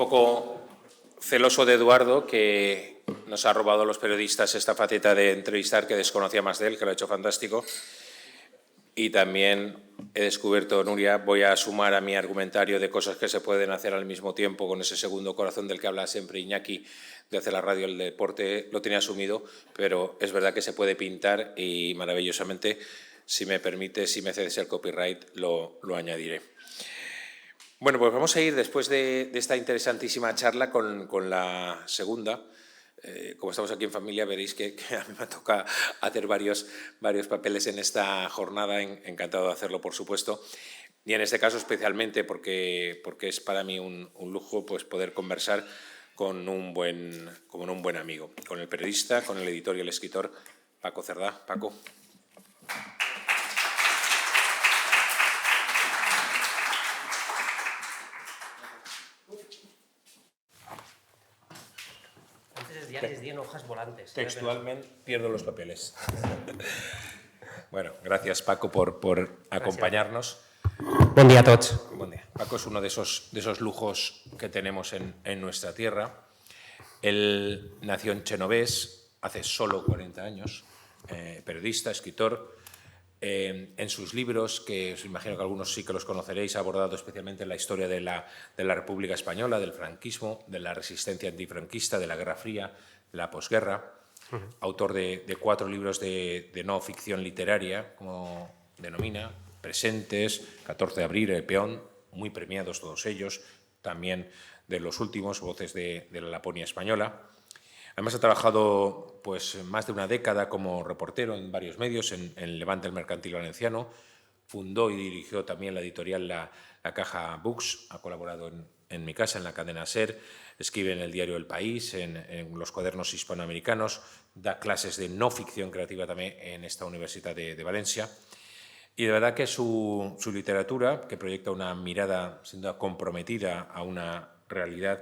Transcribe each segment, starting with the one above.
poco celoso de Eduardo, que nos ha robado a los periodistas esta faceta de entrevistar, que desconocía más de él, que lo ha hecho fantástico. Y también he descubierto, Nuria, voy a sumar a mi argumentario de cosas que se pueden hacer al mismo tiempo con ese segundo corazón del que habla siempre Iñaki, de hacer la radio, el deporte, lo tenía asumido, pero es verdad que se puede pintar y maravillosamente, si me permite, si me cedes el copyright, lo añadiré. Bueno, pues vamos a ir después de esta interesantísima charla con la segunda. Como estamos aquí en familia, veréis que a mí me toca hacer varios papeles en esta jornada. Encantado de hacerlo, por supuesto. Y en este caso especialmente porque es para mí un lujo pues, poder conversar con un buen amigo, con el periodista, con el editor y el escritor Paco Cerdá. Paco. Les dieron hojas volantes. Textualmente pierdo los papeles. Bueno, gracias Paco por acompañarnos. Buen día a todos. Buen día. Paco es uno de esos lujos que tenemos en nuestra tierra. Él nació en Chenovés hace solo 40 años, periodista, escritor. En sus libros, que os imagino que algunos sí que los conoceréis, ha abordado especialmente la historia de la República Española, del franquismo, de la resistencia antifranquista, de la Guerra Fría, de la posguerra. Autor de 4 libros de no ficción literaria, como denomina, Presentes, 14 de abril, El peón, muy premiados todos ellos, también de los últimos, Voces de la Laponia española. Además ha trabajado pues, más de una década como reportero en varios medios, en Levante el Mercantil Valenciano. Fundó y dirigió también la editorial La Caja Books. Ha colaborado en mi casa, en la cadena SER. Escribe en el diario El País, en los cuadernos hispanoamericanos. Da clases de no ficción creativa también en esta Universidad de Valencia. Y de verdad que su literatura, que proyecta una mirada sin duda comprometida a una realidad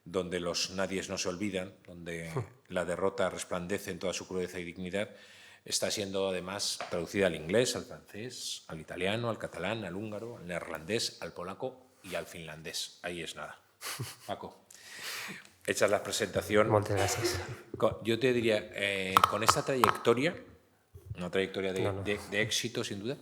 donde los nadies no se olvidan, donde la derrota resplandece en toda su crudeza y dignidad, está siendo además traducida al inglés, al francés, al italiano, al catalán, al húngaro, al neerlandés, al polaco y al finlandés. Ahí es nada. Paco, hecha la presentación. Muchas gracias. Yo te diría, con esta trayectoria, una trayectoria de éxito sin duda,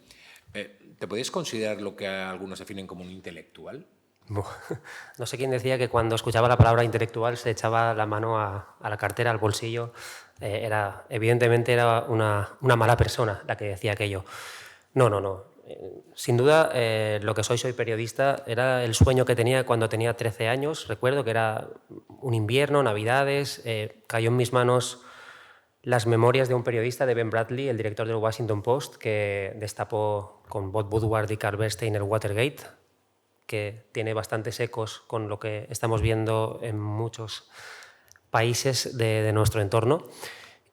¿te podías considerar lo que algunos definen como un intelectual? No sé quién decía que cuando escuchaba la palabra intelectual se echaba la mano a la cartera, al bolsillo. Evidentemente era una mala persona la que decía aquello. No. Sin duda, lo que soy periodista. Era el sueño que tenía cuando tenía 13 años. Recuerdo que era un invierno, Navidades. Cayó en mis manos las memorias de un periodista, de Ben Bradley, el director del Washington Post, que destapó con Bob Woodward y Carl Bernstein el Watergate, que tiene bastantes ecos con lo que estamos viendo en muchos países de nuestro entorno.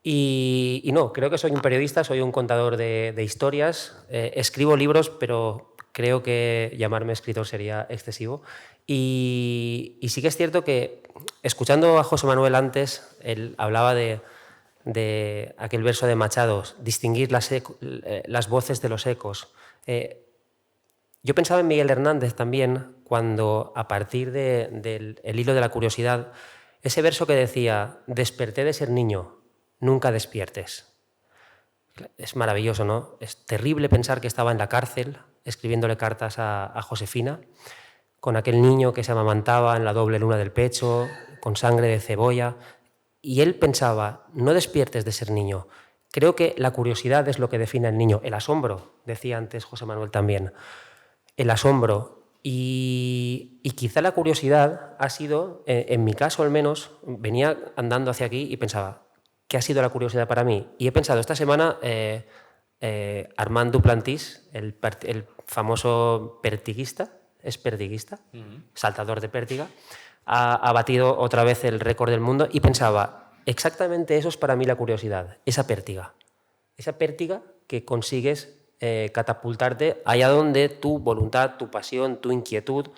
Y no, creo que soy un periodista, soy un contador de historias, escribo libros, pero creo que llamarme escritor sería excesivo. Y sí que es cierto que, escuchando a José Manuel antes, él hablaba de aquel verso de Machado, distinguir las voces de los ecos. Yo pensaba en Miguel Hernández también, cuando a partir del hilo de la curiosidad, ese verso que decía, desperté de ser niño, nunca despiertes. Es maravilloso, ¿no? Es terrible pensar que estaba en la cárcel escribiéndole cartas a Josefina, con aquel niño que se amamantaba en la doble luna del pecho, con sangre de cebolla, y él pensaba, no despiertes de ser niño. Creo que la curiosidad es lo que define al niño, el asombro, decía antes José Manuel también. El asombro y quizá la curiosidad ha sido, en mi caso al menos, venía andando hacia aquí y pensaba, ¿qué ha sido la curiosidad para mí? Y he pensado, esta semana Armand Duplantis, el famoso pertiguista, es pertiguista, saltador de pértiga, ha batido otra vez el récord del mundo y pensaba, exactamente eso es para mí la curiosidad, esa pértiga que consigues catapultarte allá donde tu voluntad, tu pasión, tu inquietud,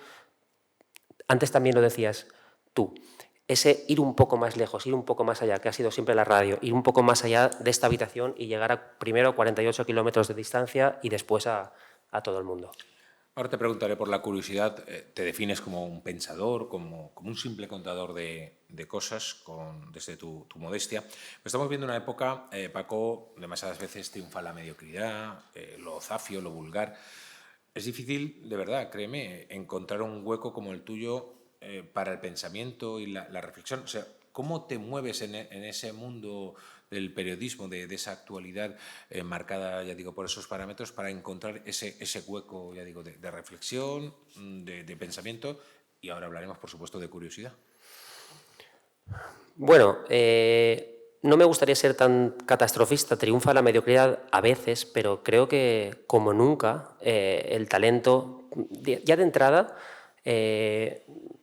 antes también lo decías tú, ese ir un poco más lejos, ir un poco más allá, que ha sido siempre la radio, ir un poco más allá de esta habitación y llegar primero a 48 kilómetros de distancia y después a todo el mundo. Ahora te preguntaré por la curiosidad. ¿Te defines como un pensador, como un simple contador de cosas desde tu modestia? Estamos viendo una época, Paco, demasiadas veces triunfa la mediocridad, lo zafio, lo vulgar. Es difícil, de verdad, créeme, encontrar un hueco como el tuyo para el pensamiento y la reflexión. O sea, ¿cómo te mueves en ese mundo del periodismo, de esa actualidad marcada, ya digo, por esos parámetros, para encontrar ese hueco, ya digo, de reflexión, de pensamiento? Y ahora hablaremos, por supuesto, de curiosidad. Bueno, no me gustaría ser tan catastrofista. Triunfa la mediocridad a veces, pero creo que, como nunca, el talento, ya de entrada,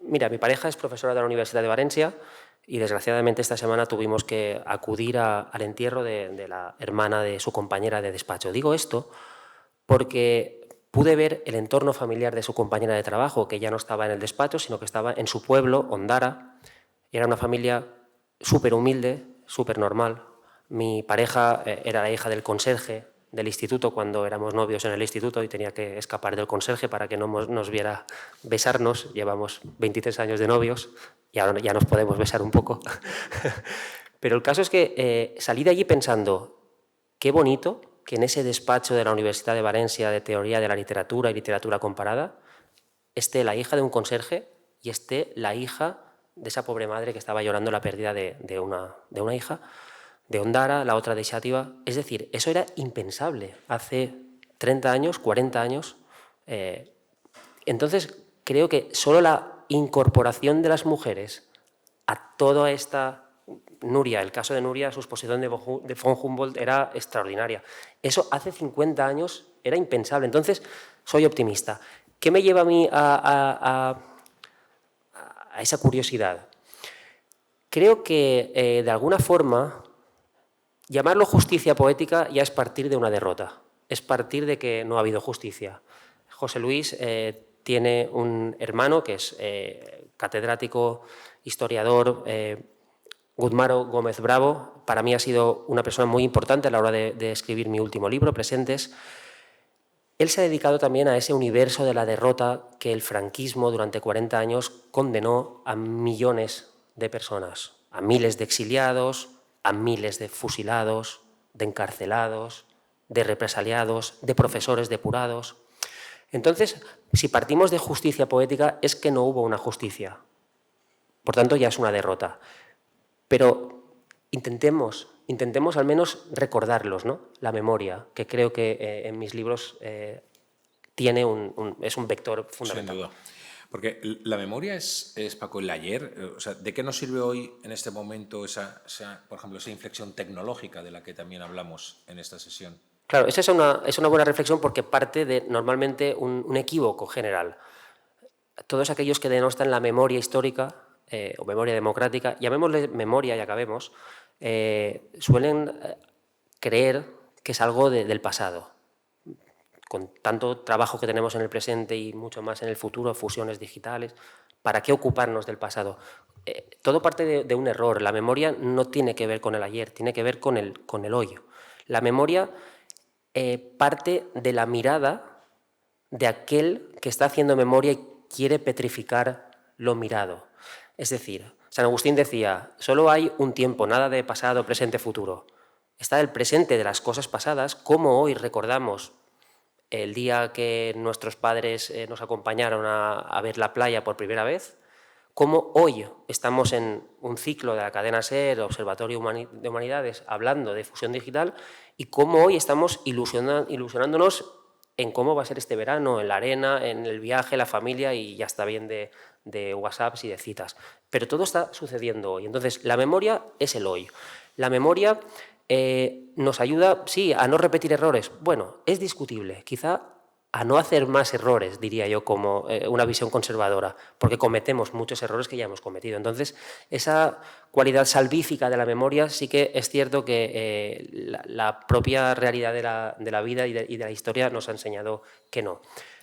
mira, mi pareja es profesora de la Universidad de Valencia y desgraciadamente esta semana tuvimos que acudir al entierro de la hermana de su compañera de despacho. Digo esto porque pude ver el entorno familiar de su compañera de trabajo, que ya no estaba en el despacho, sino que estaba en su pueblo, Ondara. Era una familia súper humilde, súper normal. Mi pareja era la hija del conserje del instituto cuando éramos novios en el instituto y tenía que escapar del conserje para que no nos viera besarnos. Llevamos 23 años de novios y ahora ya nos podemos besar un poco. Pero el caso es que salí de allí pensando, qué bonito que en ese despacho de la Universidad de Valencia de Teoría de la Literatura y Literatura Comparada esté la hija de un conserje y esté la hija de esa pobre madre que estaba llorando la pérdida de una hija, de Ondara, la otra de Xàtiva. Es decir, eso era impensable hace 30 años, 40 años. Entonces, creo que solo la incorporación de las mujeres a toda esta... Nuria, el caso de Nuria, su exposición de von Humboldt era extraordinaria. Eso hace 50 años era impensable. Entonces, soy optimista. ¿Qué me lleva a mí a esa curiosidad? Creo que, de alguna forma, llamarlo justicia poética ya es partir de una derrota. Es partir de que no ha habido justicia. José Luis tiene un hermano que es catedrático, historiador, Gudmaro Gómez Bravo. Para mí ha sido una persona muy importante a la hora de escribir mi último libro, Presentes. Él se ha dedicado también a ese universo de la derrota que el franquismo durante 40 años condenó a millones de personas, a miles de exiliados, a miles de fusilados, de encarcelados, de represaliados, de profesores depurados. Entonces, si partimos de justicia poética, es que no hubo una justicia. Por tanto, ya es una derrota. Pero intentemos al menos recordarlos, ¿no? La memoria, que creo que en mis libros es un vector fundamental. Sin duda. Porque la memoria Paco, el ayer. O sea, ¿de qué nos sirve hoy, en este momento, por ejemplo, esa inflexión tecnológica de la que también hablamos en esta sesión? Claro, esa es una buena reflexión porque parte de, normalmente, un equívoco general. Todos aquellos que denostan la memoria histórica o memoria democrática, llamémosle memoria y acabemos, suelen creer que es algo del pasado. Con tanto trabajo que tenemos en el presente y mucho más en el futuro, fusiones digitales, ¿para qué ocuparnos del pasado? Todo parte de un error. La memoria no tiene que ver con el ayer, tiene que ver con el hoy. La memoria parte de la mirada de aquel que está haciendo memoria y quiere petrificar lo mirado. Es decir, San Agustín decía, solo hay un tiempo, nada de pasado, presente, futuro. Está el presente de las cosas pasadas, como hoy recordamos el día que nuestros padres nos acompañaron a ver la playa por primera vez, como hoy estamos en un ciclo de la cadena SER, Observatorio de Humanidades, hablando de fusión digital, y cómo hoy estamos ilusionándonos en cómo va a ser este verano, en la arena, en el viaje, la familia, y ya está bien de WhatsApps y de citas. Pero todo está sucediendo hoy. Entonces, la memoria es el hoy. La memoria nos ayuda, sí, a no repetir errores. Bueno, es discutible. Quizá a no hacer más errores, diría yo, como una visión conservadora, porque cometemos muchos errores que ya hemos cometido. Entonces, esa cualidad salvífica de la memoria sí que es cierto que la propia realidad de la vida y de la historia nos ha enseñado que no.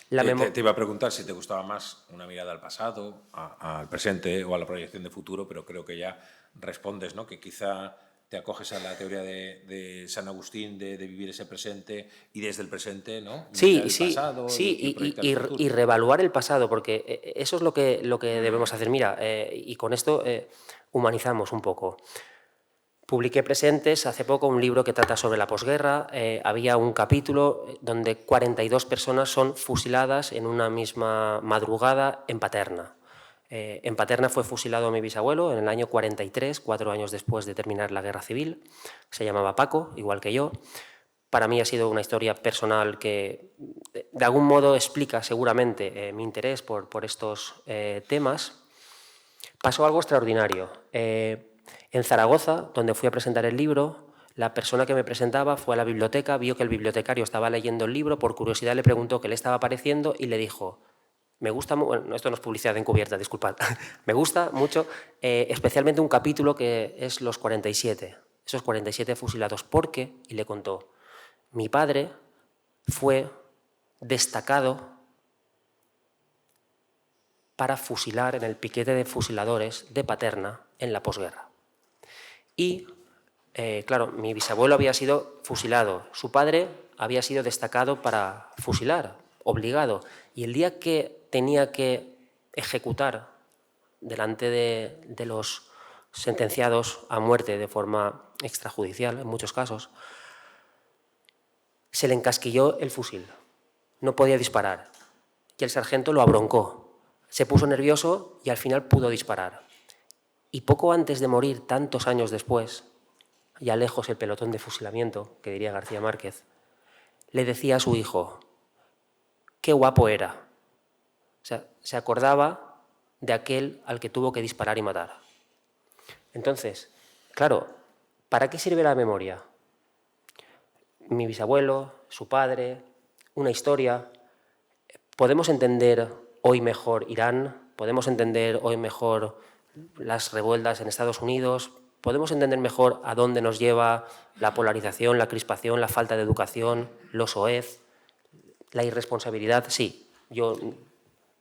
Te iba a preguntar si te gustaba más una mirada al pasado, al presente o a la proyección de futuro, pero creo que ya respondes, ¿no? Que quizá te acoges a la teoría de San Agustín de vivir ese presente y desde el presente, ¿no? Sí, Imitar el sí, pasado sí, y proyectar el futuro. y reevaluar el pasado, porque eso es lo que debemos hacer. Mira, y con esto humanizamos un poco. Publiqué Presentes hace poco un libro que trata sobre la posguerra. Había un capítulo donde 42 personas son fusiladas en una misma madrugada en Paterna. En Paterna fue fusilado mi bisabuelo en el año 43, 4 años después de terminar la guerra civil. Se llamaba Paco, igual que yo. Para mí ha sido una historia personal que de algún modo explica seguramente mi interés por estos temas. Pasó algo extraordinario. En Zaragoza, donde fui a presentar el libro, la persona que me presentaba fue a la biblioteca, vio que el bibliotecario estaba leyendo el libro, por curiosidad le preguntó qué le estaba pareciendo y le dijo: me gusta, bueno, esto no es publicidad encubierta, disculpad, me gusta mucho, especialmente un capítulo que es los 47, esos 47 fusilados, porque, y le contó, mi padre fue destacado para fusilar en el piquete de fusiladores de Paterna en la posguerra. Y, claro, mi bisabuelo había sido fusilado, su padre había sido destacado para fusilar, obligado, y el día que tenía que ejecutar delante de los sentenciados a muerte de forma extrajudicial, en muchos casos, se le encasquilló el fusil, no podía disparar, y el sargento lo abroncó, se puso nervioso y al final pudo disparar. Y poco antes de morir, tantos años después, ya lejos el pelotón de fusilamiento, que diría García Márquez, le decía a su hijo, qué guapo era. O sea, se acordaba de aquel al que tuvo que disparar y matar. Entonces, claro, ¿para qué sirve la memoria? Mi bisabuelo, su padre, una historia. ¿Podemos entender hoy mejor Irán? ¿Podemos entender hoy mejor las revueltas en Estados Unidos? ¿Podemos entender mejor a dónde nos lleva la polarización, la crispación, la falta de educación, los soez, la irresponsabilidad? Sí, yo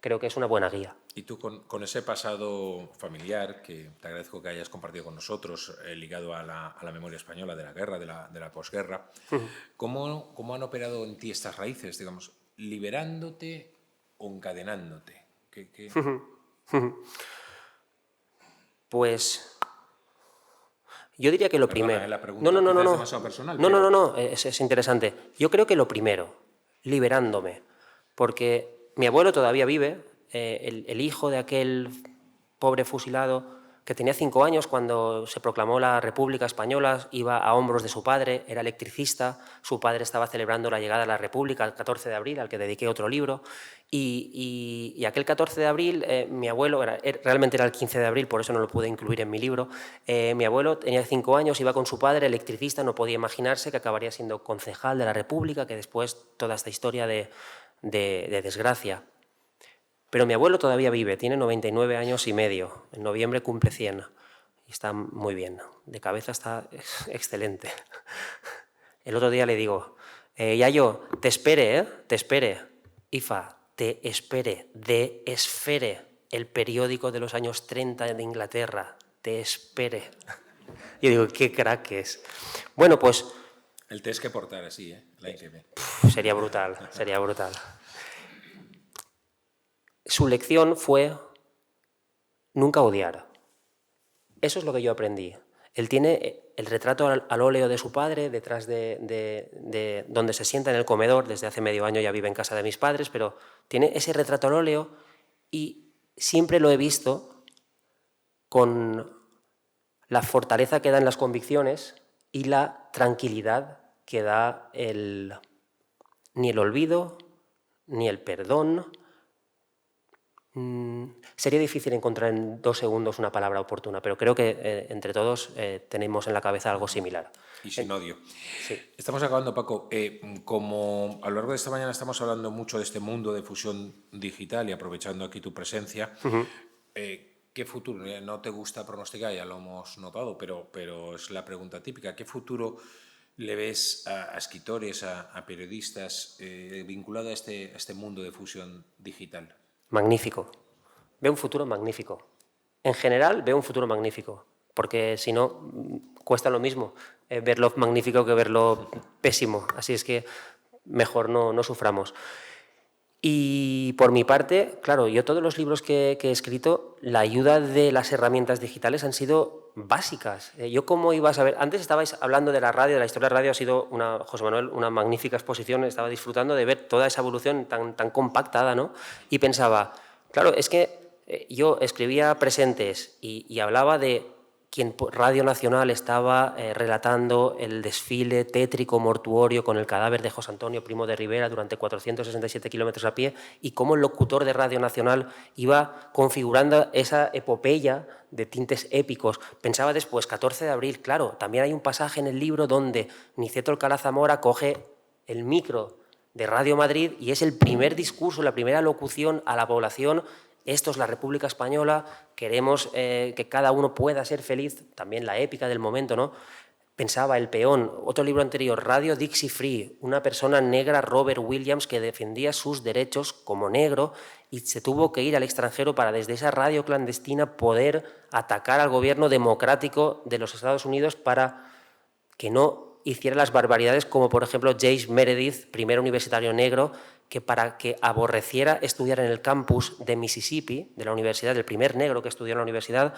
creo que es una buena guía. Y tú con ese pasado familiar, que te agradezco que hayas compartido con nosotros, ligado a la memoria española de la guerra, de la posguerra, ¿cómo han operado en ti estas raíces, digamos, liberándote o encadenándote? Pues yo diría que lo Perdona, primero. la pregunta quizás es demasiado personal, pero... No, es interesante. Yo creo que lo primero, liberándome, porque mi abuelo todavía vive, el hijo de aquel pobre fusilado que tenía 5 años cuando se proclamó la República Española, iba a hombros de su padre, era electricista, su padre estaba celebrando la llegada de la República el 14 de abril, al que dediqué otro libro, y aquel 14 de abril, mi abuelo, realmente era el 15 de abril, por eso no lo pude incluir en mi libro, mi abuelo tenía 5 años, iba con su padre, electricista, no podía imaginarse que acabaría siendo concejal de la República, que después toda esta historia de desgracia. Pero mi abuelo todavía vive, tiene 99 años y medio, en noviembre cumple 100 y está muy bien, de cabeza está excelente. El otro día le digo, Yayo, te espere, te espere. Ifa, te espere, de Esfere, el periódico de los años 30 de Inglaterra, te espere. Yo digo, qué crack es. Bueno, pues... El test que portar así, la IQB. Sería brutal, sería brutal. Su lección fue nunca odiar. Eso es lo que yo aprendí. Él tiene el retrato al óleo de su padre detrás de donde se sienta en el comedor. Desde hace medio año ya vive en casa de mis padres, pero tiene ese retrato al óleo y siempre lo he visto con la fortaleza que dan las convicciones y la tranquilidad que da ni el olvido, ni el perdón. Sería difícil encontrar en 2 segundos una palabra oportuna, pero creo que entre todos tenemos en la cabeza algo similar. Y sin odio. Sí. Estamos acabando, Paco. Como a lo largo de esta mañana estamos hablando mucho de este mundo de fusión digital y aprovechando aquí tu presencia, ¿qué futuro? No te gusta pronosticar, ya lo hemos notado, pero es la pregunta típica. ¿Qué futuro le ves a escritores, a periodistas vinculados a este mundo de fusión digital? Magnífico. Veo un futuro magnífico. En general veo un futuro magnífico, porque si no, cuesta lo mismo ver lo magnífico que ver lo pésimo. Así es que mejor no suframos. Y por mi parte, claro, yo todos los libros que he escrito, la ayuda de las herramientas digitales han sido básicas. Yo cómo iba a saber, antes estabais hablando de la radio, de la historia de la radio, ha sido, José Manuel, una magnífica exposición, estaba disfrutando de ver toda esa evolución tan compactada, ¿no? Y pensaba, claro, es que yo escribía presentes y hablaba de quien por Radio Nacional estaba relatando el desfile tétrico mortuorio con el cadáver de José Antonio Primo de Rivera durante 467 kilómetros a pie, y cómo el locutor de Radio Nacional iba configurando esa epopeya de tintes épicos. Pensaba después, 14 de abril, claro, también hay un pasaje en el libro donde Niceto Alcalá Zamora coge el micro de Radio Madrid y es el primer discurso, la primera locución a la población. Esto es la República Española, queremos que cada uno pueda ser feliz, también la épica del momento, ¿no? Pensaba El Peón, otro libro anterior, Radio Dixie Free, una persona negra, Robert Williams, que defendía sus derechos como negro y se tuvo que ir al extranjero para desde esa radio clandestina poder atacar al gobierno democrático de los Estados Unidos para que no hiciera las barbaridades como, por ejemplo, James Meredith, primer universitario negro, que para que aborreciera estudiar en el campus de Mississippi, de la universidad, el primer negro que estudió en la universidad,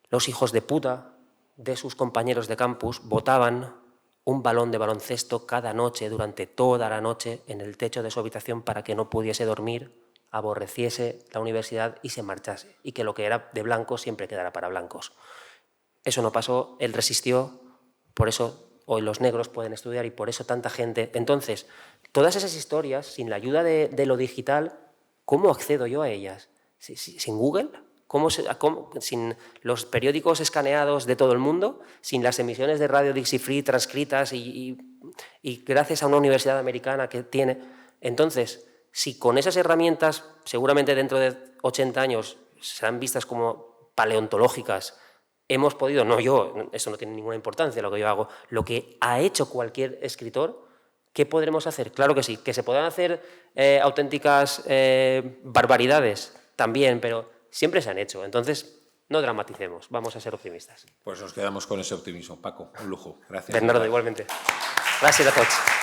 los hijos de puta de sus compañeros de campus botaban un balón de baloncesto cada noche, durante toda la noche, en el techo de su habitación para que no pudiese dormir, aborreciese la universidad y se marchase, y que lo que era de blancos siempre quedara para blancos. Eso no pasó, él resistió, por eso hoy los negros pueden estudiar y por eso tanta gente. Entonces, todas esas historias, sin la ayuda de lo digital, ¿cómo accedo yo a ellas? ¿Sin Google? ¿Sin los periódicos escaneados de todo el mundo? ¿Sin las emisiones de Radio Dixie Free transcritas y gracias a una universidad americana que tiene? Entonces, si con esas herramientas, seguramente dentro de 80 años serán vistas como paleontológicas, hemos podido, no yo, eso no tiene ninguna importancia lo que yo hago, lo que ha hecho cualquier escritor, ¿qué podremos hacer? Claro que sí, que se puedan hacer auténticas barbaridades también, pero siempre se han hecho. Entonces, no dramaticemos, vamos a ser optimistas. Pues nos quedamos con ese optimismo. Paco, un lujo. Gracias. Bernardo, igualmente. Gracias a todos.